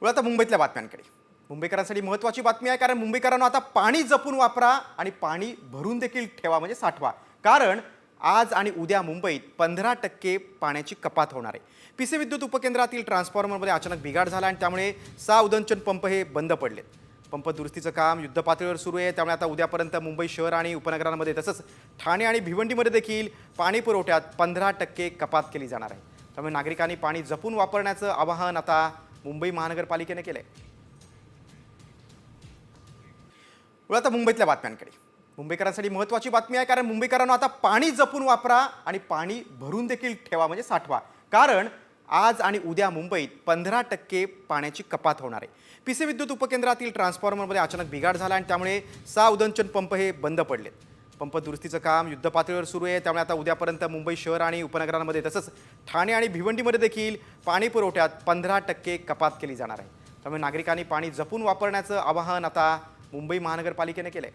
वळू आता मुंबईतल्या बातम्यांकडे। मुंबईकरांसाठी महत्त्वाची बातमी आहे, कारण मुंबईकरांनो आता पाणी जपून वापरा आणि पाणी भरून देखील ठेवा, म्हणजे साठवा। कारण आज आणि उद्या मुंबईत 15% पाण्याची कपात होणार आहे। पीसी विद्युत उपकेंद्रातील ट्रान्सफॉर्मरमध्ये अचानक बिघाड झाला आणि त्यामुळे 6 उदंचन पंप हे बंद पडले। पंप दुरुस्तीचं काम युद्धपातळीवर सुरू आहे, त्यामुळे आता उद्यापर्यंत मुंबई शहर आणि उपनगरांमध्ये तसंच ठाणे आणि भिवंडीमध्ये देखील पाणी पुरवठ्यात 15% कपात केली जाणार आहे। त्यामुळे नागरिकांनी पाणी जपून वापरण्याचं आवाहन आता मुंबई महानगरपालिकेने केलंय। वळू आता मुंबईतल्या बातम्यांकडे। मुंबईकरांसाठी महत्त्वाची बातमी आहे, कारण मुंबईकरांनो आता पाणी जपून वापरा आणि पाणी भरून देखील ठेवा, म्हणजे साठवा। कारण आज आणि उद्या मुंबईत 15% पाण्याची कपात होणार आहे। पीसी विद्युत उपकेंद्रातील ट्रान्सफॉर्मरमध्ये अचानक बिघाड झाला आणि त्यामुळे 6 उदंचन पंप हे बंद पडले। पंप दुरुस्तीचं काम युद्धपातळीवर सुरू आहे, त्यामुळे आता उद्यापर्यंत मुंबई शहर आणि उपनगरांमध्ये तसंच ठाणे आणि भिवंडीमध्ये देखील पाणी पुरवठ्यात 15% कपात केली जाणार आहे। त्यामुळे नागरिकांनी पाणी जपून वापरण्याचं आवाहन आता मुंबई महानगरपालिकेने केलंय।